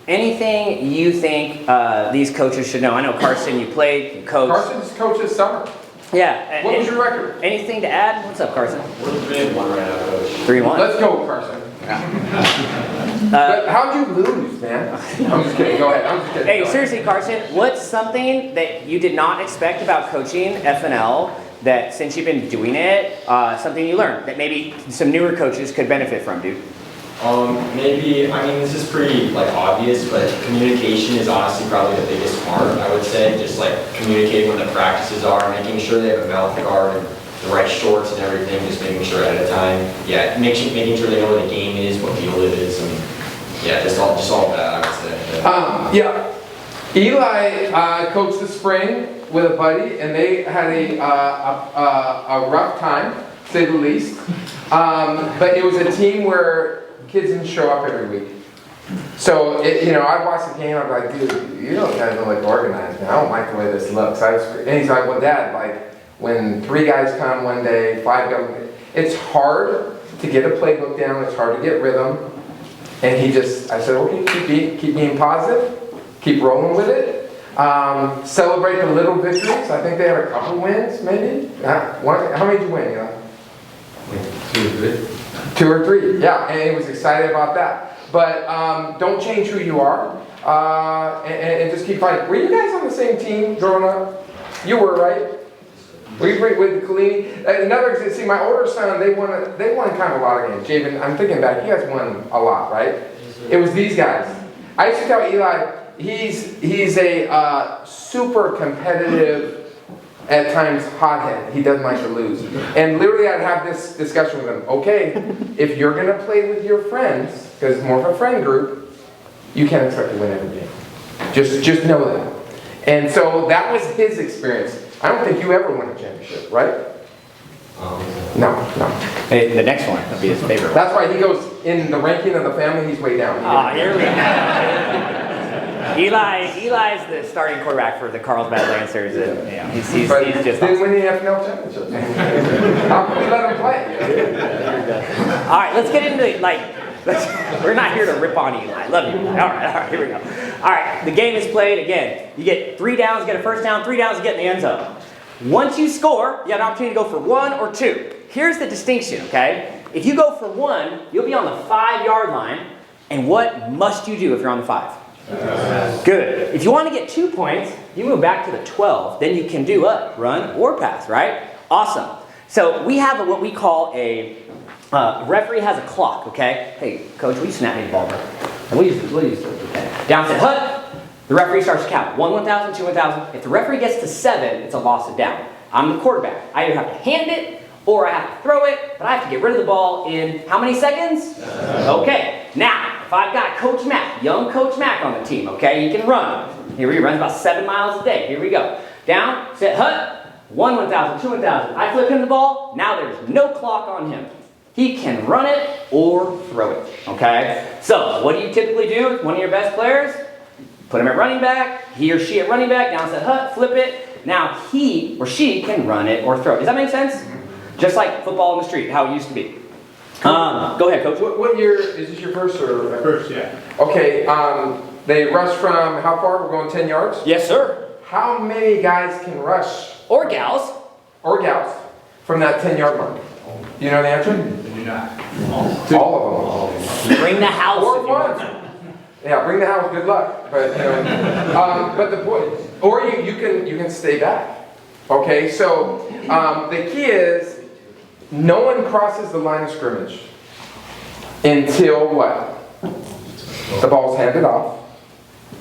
Anything you think these coaches should know? I know Carson, you played, you coached. Carson's coach this summer. Yeah. What was your record? Anything to add? What's up, Carson? We're 3-1 right now, Coach. 3-1. Let's go, Carson. But how'd you lose, man? I'm just kidding. Go ahead. I'm just kidding. Hey, seriously, Carson, what's something that you did not expect about coaching FNL that since you've been doing it, something you learned that maybe some newer coaches could benefit from, dude? Maybe, I mean, this is pretty like obvious, but communication is honestly probably the biggest part, I would say. Just like communicating when the practices are, making sure they have a mouth guard and the right shorts and everything, just making sure ahead of time. Yeah, making sure they know what the game is, what field it is, and yeah, just all of that, I would say. Yeah. Eli coached the spring with a buddy, and they had a rough time, to say the least. But it was a team where kids didn't show up every week. So, I'd watch the game, I'd be like, dude, you don't guys are like organized, man. I don't like the way this looks. And he's like, well, Dad, like, when 3 guys come one day, 5 go, it's hard to get a playbook down, it's hard to get rhythm. And I said, okay, keep being positive, keep rolling with it. Celebrate the little victories. I think they had a couple wins, maybe. How many did you win, 2 or 3. 2 or 3, yeah, and he was excited about that. But don't change who you are, and just keep fighting. Were you guys on the same team growing up? You were, right? Were you with Kalini? Another example, see, my older son, they won kind of a lot of games. Javen, I'm thinking back, you guys won a lot, right? It was these guys. I used to tell Eli, he's a super competitive, at times hothead. He doesn't like to lose. And literally I'd have this discussion with him. Okay, if you're going to play with your friends, because it's more of a friend group, you can't expect to win every game. Just know that. And so that was his experience. I don't think you ever won a championship, right? No. Hey, the next one will be his favorite. That's why he goes in the ranking of the family, he's way down. Here we go. Eli's the starting quarterback for the Carlsbad Lancers, and he's just didn't awesome. win the FNL championship. How can we let him play? All right, let's get into we're not here to rip on Eli. Love you, Eli. All right, here we go. All right, the game is played again. You get 3 downs, get a first down, 3 downs, get in the end zone. Once you score, you have an opportunity to go for 1 or 2. Here's the distinction, okay? If you go for 1, you'll be on the 5-yard line. And what must you do if you're on the 5? Pass. Good. If you want to get 2 points, you move back to the 12. Then you can do a run or pass, right? Awesome. So we have what we call a referee has a clock, okay? Hey, coach, will you snap me the ball, bro? We'll use it. Okay. Down to hut. The referee starts to count. 1, 1,000, 2, 1,000. If the referee gets to 7, it's a loss of down. I'm the quarterback. I either have to hand it or I have to throw it, but I have to get rid of the ball in how many seconds? Okay. Now, if I've got Coach Mac, young Coach Mac on the team, okay, he can run. Here he runs about 7 miles a day. Here we go. Down, set, hut. 1, 1,000, 2, 1,000. I flip him the ball. Now there's no clock on him. He can run it or throw it, okay? So, what do you typically do with one of your best players? Put him at running back, he or she at running back, down to the hut, flip it. Now he or she can run it or throw it. Does that make sense? Just like football in the street, how it used to be. Go ahead, Coach. What year, is this your first or? First, yeah. Okay, they rush from how far? We're going 10 yards? Yes, sir. How many guys can rush? Or gals. Or gals from that 10-yard mark? Do you know the answer? I do not. All of them. Bring the house. Or if you want. one. Yeah, bring the house. Good luck. But but the point, or you can stay back. Okay, so the key is no one crosses the line of scrimmage until what? The ball's handed off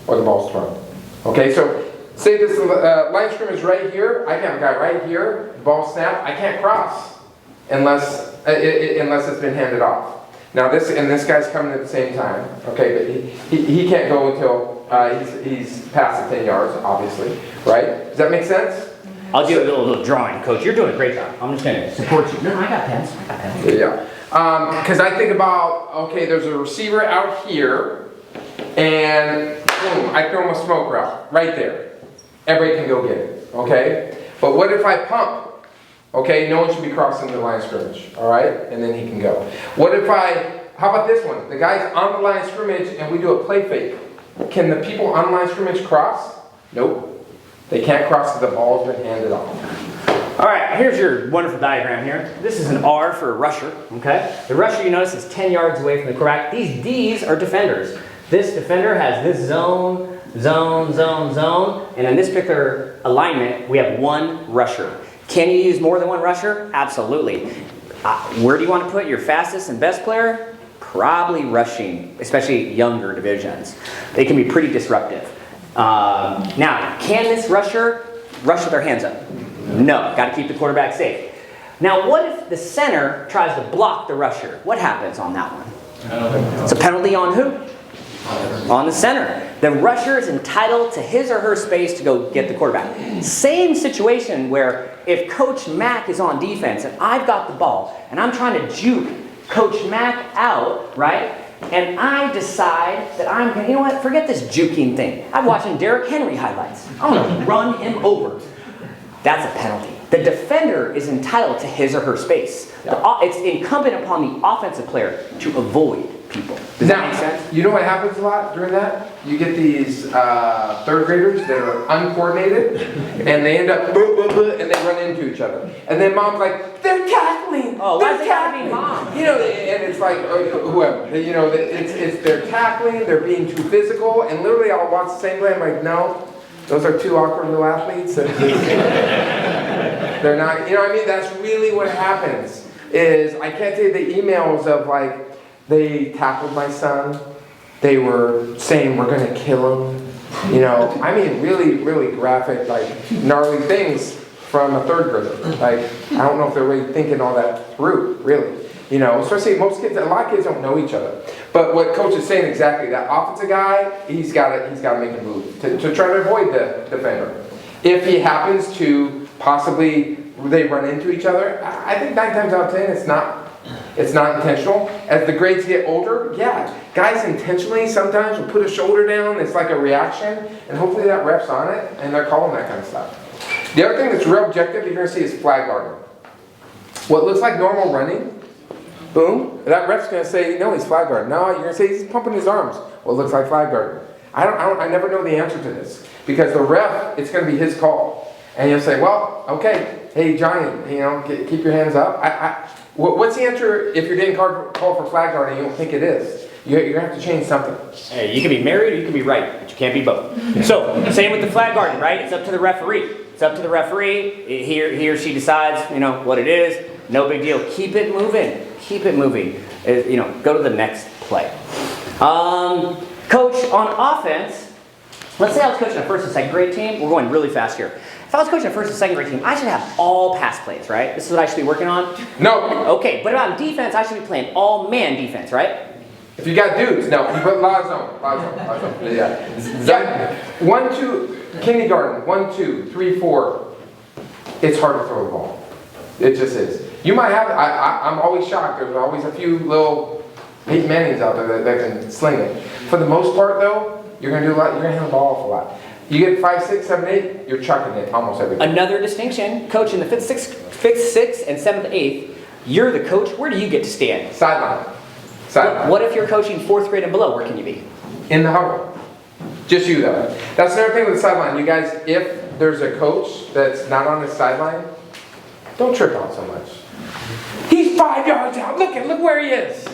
or the ball's thrown. Okay, so say this line of scrimmage right here. I can have a guy right here. Ball snap. I can't cross unless it's been handed off. Now this guy's coming at the same time, okay, but he can't go until he's past the 10 yards, obviously, right? Does that make sense? I'll do a little drawing, Coach. You're doing a great job. I'm just going to support you. No, I got pens. Yeah. Because I think about, okay, there's a receiver out here, and boom, I throw him a smoke route right there. Everybody can go get it, okay? But what if I pump? Okay, no one should be crossing the line of scrimmage, all right? And then he can go. What if how about this one? The guy's on the line of scrimmage and we do a play fake. Can the people on the line of scrimmage cross? Nope. They can't cross because the ball's been handed off. All right, here's your wonderful diagram here. This is an R for a rusher, okay? The rusher, you notice, is 10 yards away from the quarterback. These Ds are defenders. This defender has this zone, and in this particular alignment, we have 1 rusher. Can you use more than 1 rusher? Absolutely. Where do you want to put your fastest and best player? probably rushing, especially younger divisions. They can be pretty disruptive. Now, can this rusher rush with their hands up? No, got to keep the quarterback safe. Now, what if the center tries to block the rusher? What happens on that one? It's a penalty on who? On the center. The rusher is entitled to his or her space to go get the quarterback. Same situation where if Coach Mack is on defense and I've got the ball and I'm trying to juke Coach Mack out, right? And I decide that I'm going to, you know what, forget this juking thing. I'm watching Derrick Henry highlights. I'm going to run him over. That's a penalty. The defender is entitled to his or her space. It's incumbent upon the offensive player to avoid people. Does that make sense? You know what happens a lot during that? You get these third graders that are uncoordinated, and they end up and they run into each other. And then mom's like, they're tackling. Oh, why is it gotta be mom? You know, and it's like whoever. You know, it's they're tackling. They're being too physical, and literally I'll watch the same play. I'm like, no, those are two awkward little athletes. They're not. You know what I mean? That's really what happens. Is I can't tell you the emails of like, they tackled my son. They were saying we're gonna kill him. You know, I mean really, really graphic, like gnarly things from a third grader. Like, I don't know if they're really thinking all that through, really. You know, especially most kids, a lot of kids don't know each other. But what coach is saying exactly, that offensive guy, he's gotta make a move to try to avoid the defender. If he happens to possibly, they run into each other, I think 9 times out of 10 it's not intentional. As the grades get older, yeah, guys intentionally sometimes will put a shoulder down. It's like a reaction, and hopefully that ref's on it, and they're calling that kind of stuff. The other thing that's real objective you're going to see is flag guarding. What looks like normal running, boom, that ref's going to say, no, he's flag guarding. No, you're going to say he's pumping his arms. Well, it looks like flag guarding. I never know the answer to this, because the ref, it's going to be his call, and he'll say, well, okay, hey Johnny, you know, keep your hands up. What's the answer if you're getting called for flag guarding and you don't think it is? You're going to have to change something. Hey, you can be married or you can be right, but you can't be both. So, same with the flag guarding, right? It's up to the referee. It's up to the referee. He or she decides, you know, what it is. No big deal. Keep it moving. Keep it moving. You know, go to the next play. Coach, on offense, let's say I was coaching a first and second grade team. We're going really fast here. If I was coaching a first and second grade team, I should have all pass plays, right? This is what I should be working on? No. Okay, but on defense, I should be playing all man defense, right? If you got dudes, no. You put lot zone. Yeah. 1, 2, kindergarten, 1, 2, 3, 4. It's hard to throw the ball. It just is. You might have, I'm always shocked. There's always a few little Peyton Mannings out there that can sling it. For the most part, though, you're going to do a lot. You're going to hand the ball off a lot. You get 5, 6, 7, 8, you're chucking it almost every time. Another distinction, coach, in the 5th, 6th, and 7th, 8th, you're the coach. Where do you get to stand? Sideline. What if you're coaching 4th grade and below? Where can you be? In the huddle. Just you, though. That's another thing with the sideline. You guys, if there's a coach that's not on the sideline, don't trip out so much. He's 5 yards out. Look where he is.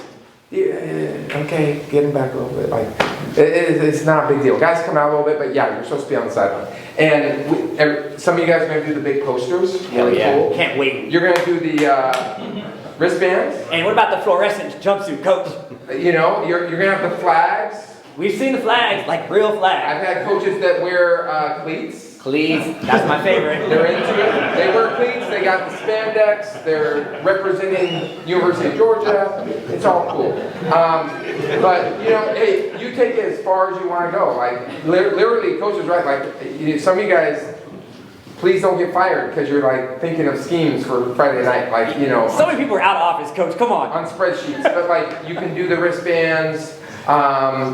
Yeah, okay, get him back a little bit. Like, it's not a big deal. Guys come out a little bit, but yeah, you're supposed to be on the sideline. And some of you guys are going to do the big posters. Hell really yeah, cool. can't wait. You're going to do the wristbands. And what about the fluorescent jumpsuit, coach? You know, you're going to have the flags. We've seen the flags, like real flags. I've had coaches that wear cleats. Cleats, that's my favorite. They're into it. They wear cleats. They got the spandex. They're representing University of Georgia. It's all cool. But you know, hey, you take it as far as you want to go. Like literally, coach is right. Like some of you guys, please don't get fired because you're like thinking of schemes for Friday night. Like you know, so many people are out of office, coach. Come on. Spreadsheets, but like you can do the wristbands.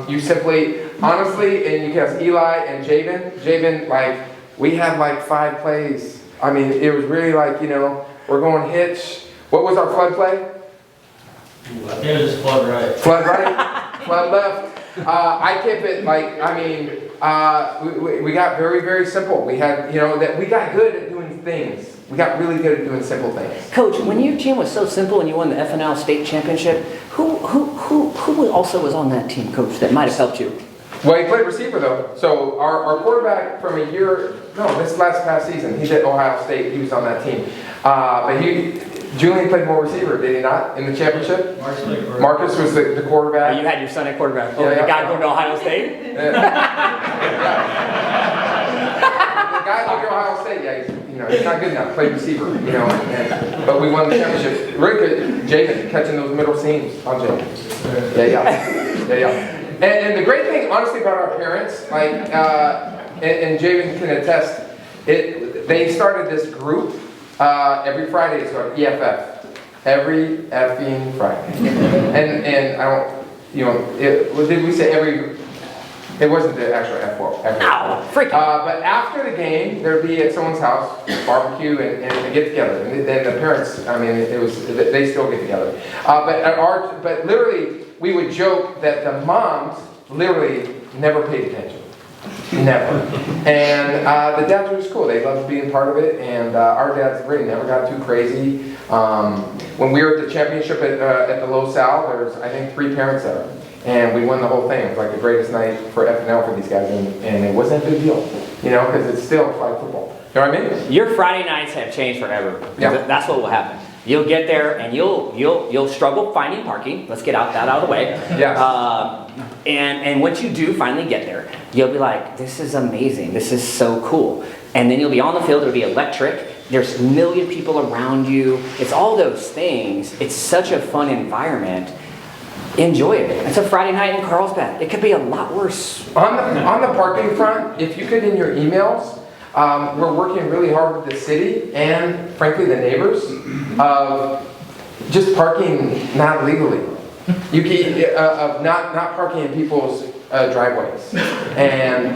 You simply, honestly, and you can ask Eli and Jabin, like. We had like 5 plays. I mean, it was really like, you know, we're going hitch. What was our flood play? I think it was just flood right. Flood right, flood left. I kept it like, I mean, we got very, very simple. We had, you know, that we got good at doing things. We got really good at doing simple things. Coach, when your team was so simple and you won the FNL state championship, who also was on that team, coach, that might have helped you? Well, he played receiver though. So our quarterback from this past season, he's at Ohio State. He was on that team. But Julian played more receiver, did he not, in the championship? Marcus played for. Marcus was the quarterback. You had your son at quarterback. Oh, Yeah, the yeah. guy going to Ohio State? The guy who went to Ohio State, yeah, he's not good enough. Played receiver, but we won the championship. Really good, Javen catching those middle seams. On Javen. Yeah. And the great thing, honestly, about our parents, like, and Javen can attest, they started this group every Friday. It started EFF. Every effing Friday. And I don't, did we say every? It wasn't the actual F word. Ow, freaking. But after the game, there'd be at someone's house, barbecue, and get together. And then the parents, I mean, they still get together. But literally, we would joke that the moms literally never paid attention. Never. And the dads were just cool. They loved being part of it. And our dads really never got too crazy. When we were at the championship at the Low Sal, there was, I think, 3 parents there. And we won the whole thing. It was like the greatest night for FNL for these guys. And it wasn't a big deal, because it's still flag football. You know what I mean? Your Friday nights have changed forever. Yeah. That's what will happen. You'll get there and you'll struggle finding parking. Let's get that out of the way. Yeah. And once you do finally get there, you'll be like, this is amazing. This is so cool. And then you'll be on the field. It'll be electric. There's a million people around you. It's all those things. It's such a fun environment. Enjoy it. It's a Friday night in Carlsbad. It could be a lot worse. On the parking front, if you could in your emails, we're working really hard with the city and frankly the neighbors of just parking not legally. You can of not parking in people's driveways, and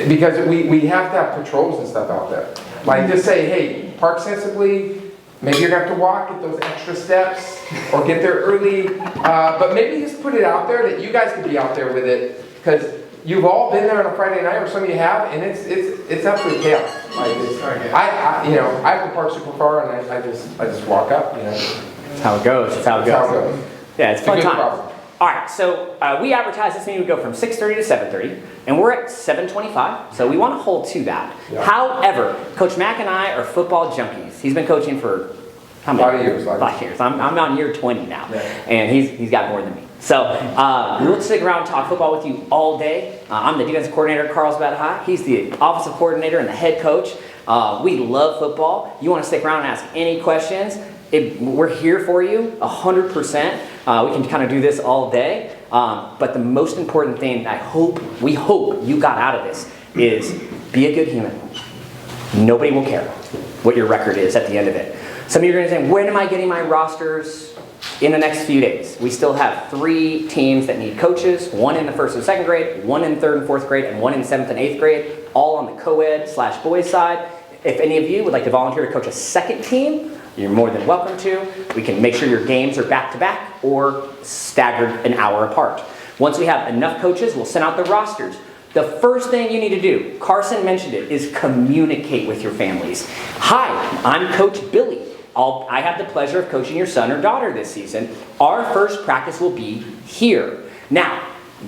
because we have to have patrols and stuff out there. Like just say, hey, park sensibly. Maybe you're gonna have to walk, get those extra steps, or get there early. But maybe just put it out there that you guys could be out there with it, because you've all been there on a Friday night, or some of you have, and it's absolute chaos. Like I have to park super far, and I just walk up. That's how it goes. That's how it That's goes. how it goes. Yeah, it's It's a fun good time. problem. All right, so we advertise this meeting would go from 6:30 to 7:30, and we're at 7:25, so we want to hold to that. Yeah. However, Coach Mack and I are football junkies. He's been coaching for how many? 5 years. 5 years. I'm on year 20 now, Yeah. and he's got more than me. So we'll stick around and talk football with you all day. I'm the defensive coordinator at Carlsbad High. He's the offensive coordinator and the head coach. We love football. You want to stick around and ask any questions? We're here for you 100%. We can kind of do this all day. But the most important thing we hope you got out of this is be a good human. Nobody will care what your record is at the end of it. Some of you are going to say, when am I getting my rosters? In the next few days. We still have 3 teams that need coaches, 1 in the 1st and 2nd grade, 1 in 3rd and 4th grade, and 1 in 7th and 8th grade, all on the co-ed/boys side. If any of you would like to volunteer to coach a 2nd team, you're more than welcome to. We can make sure your games are back-to-back or staggered an hour apart. Once we have enough coaches, we'll send out the rosters. The first thing you need to do, Carson mentioned it, is communicate with your families. Hi, I'm Coach Billy. I have the pleasure of coaching your son or daughter this season. Our first practice will be here. Now,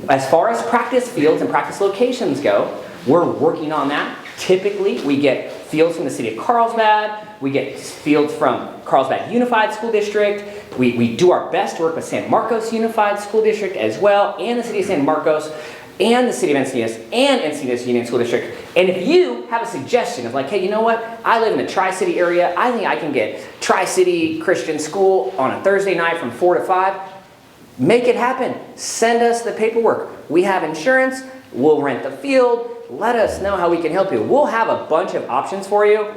as far as practice fields and practice locations go, we're working on that. Typically, we get fields from the city of Carlsbad. We get fields from Carlsbad Unified School District. We do our best to work with San Marcos Unified School District as well, and the city of San Marcos, and the city of Encinitas, and Encinitas Union School District. And if you have a suggestion of like, hey, you know what? I live in the Tri-City area. I think I can get Tri-City Christian School on a Thursday night from 4 to 5. Make it happen. Send us the paperwork. We have insurance. We'll rent the field. Let us know how we can help you. We'll have a bunch of options for you.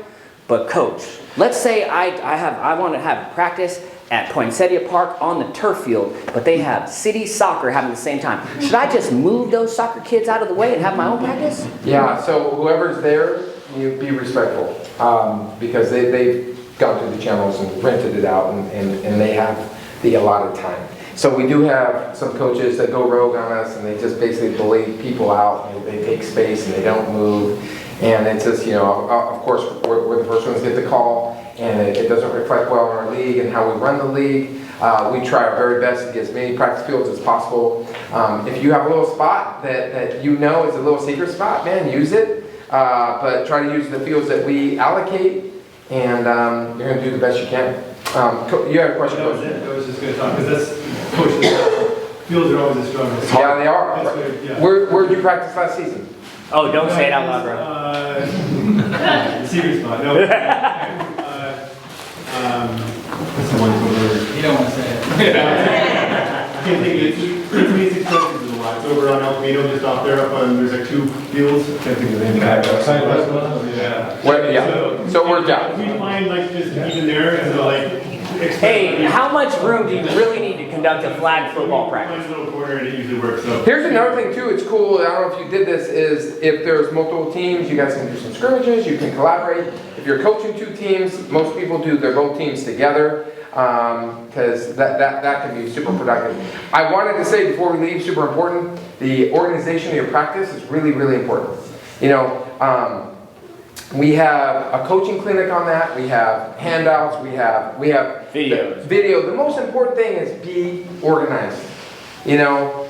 But coach, let's say I want to have practice at Poinsettia Park on the turf field, but they have city soccer happening at the same time. Should I just move those soccer kids out of the way and have my own practice? Yeah, so whoever's there, you be respectful, because they've gone through the channels and rented it out, and they have the allotted time. So we do have some coaches that go rogue on us, and they just basically bully people out, and they take space and they don't move. And it's just, of course, we're the first ones to get the call, and it doesn't reflect well on our league and how we run the league. We try our very best to get as many practice fields as possible. If you have a little spot that you know is a little secret spot, man, use it. But try to use the fields that we allocate and you're gonna do the best you can. You had a question, That was Coach? it, I was just gonna talk, because that's, coach, fields are always a struggle. Yeah, they are. That's what- yeah. Where did you practice last season? Oh, don't say it out loud, bro. Secret spot, no. What's the one over? You don't want to say it. I can't think, it's basic questions is a lot, it's over on Alpino, just off there, up on, there's like 2 fields, I can't think of the name. Yeah. Where, yeah, so it worked out. If we find like just even there, and like. Hey, how much room do you really need to conduct a flag football practice? Find a little corner and it usually works, so. Here's another thing too, it's cool, I don't know if you did this, is if there's multiple teams, you guys can do some scrimmages, you can collaborate. If you're coaching 2 teams, most people do their both teams together, because that can be super productive. I wanted to say before we leave, super important, the organization of your practice is really, really important. You know, we have a coaching clinic on that, we have handouts, we have Videos. Video. The most important thing is be organized. You know,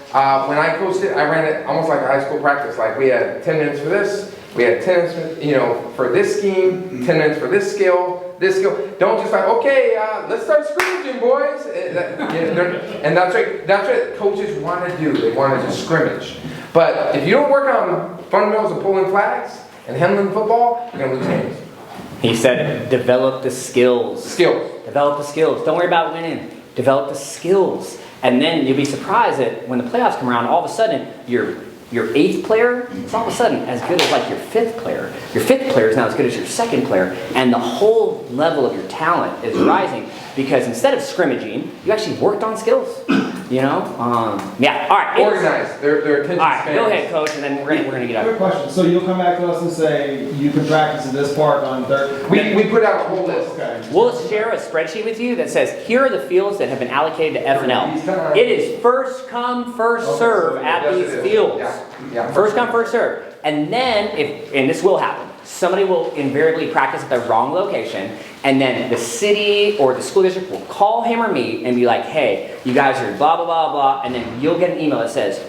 when I coached it, I ran it almost like a high school practice. Like we had 10 minutes for this, we had 10 minutes, you know, for this scheme, 10 minutes for this skill, this skill. Don't just like, okay, let's start scrimmaging, boys. And that's what coaches want to do. They want to just scrimmage. But if you don't work on fundamentals of pulling flags and handling football, you're gonna lose games. He said, develop the skills. Skills. Develop the skills. Don't worry about winning. Develop the skills. And then you'll be surprised that when the playoffs come around, all of a sudden, your 8th player is all of a sudden as good as like your 5th player. Your 5th player is now as good as your 2nd player. And the whole level of your talent is rising because instead of scrimmaging, you actually worked on skills. You know? Yeah, all right. Organized. Their attention All right, spans. go ahead, coach, and then we're gonna get out. Quick question, so you'll come back to us and say, you can practice at this park on Thursday? We put out a whole list. Okay. We'll share a spreadsheet with you that says, here are the fields that have been allocated to FNL. It is first come, first serve at Yes, these it is. fields. Yeah. First come, first serve. And then, and this will happen, somebody will invariably practice at the wrong location, and then the city or the school district will call him or me and be like, hey, you guys are blah, blah, blah, blah, and then you'll get an email that says,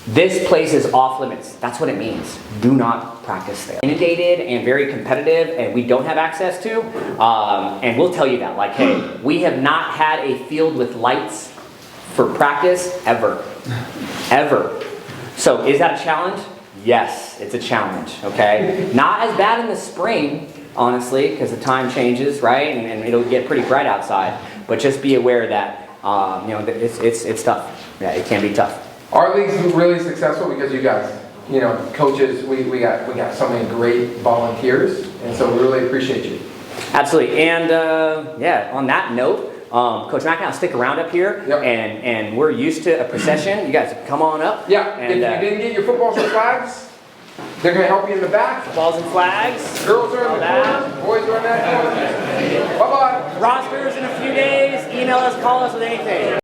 this place is off limits. That's what it means. Do not practice there. Inundated and very competitive and we don't have access to, and we'll tell you that, like, hey, we have not had a field with lights for practice ever. Ever. So is that a challenge? Yes, it's a challenge, okay? Not as bad in the spring, honestly, because the time changes, right? And it'll get pretty bright outside. But just be aware that, you know, it's tough. Yeah, it can be tough. Our league's really successful because you guys, you know, coaches, we got so many great volunteers, and so we really appreciate you. Absolutely. And yeah, on that note, Coach McIntyre, stick around up here, Yep. and we're used to a procession. You guys come on up. Yeah, And, if you didn't get your footballs or flags, they're gonna help you in the back. balls and flags. Girls are in All the that. corner, boys are in that corner. Bye-bye. Rosters in a few days. Email us, call us with anything.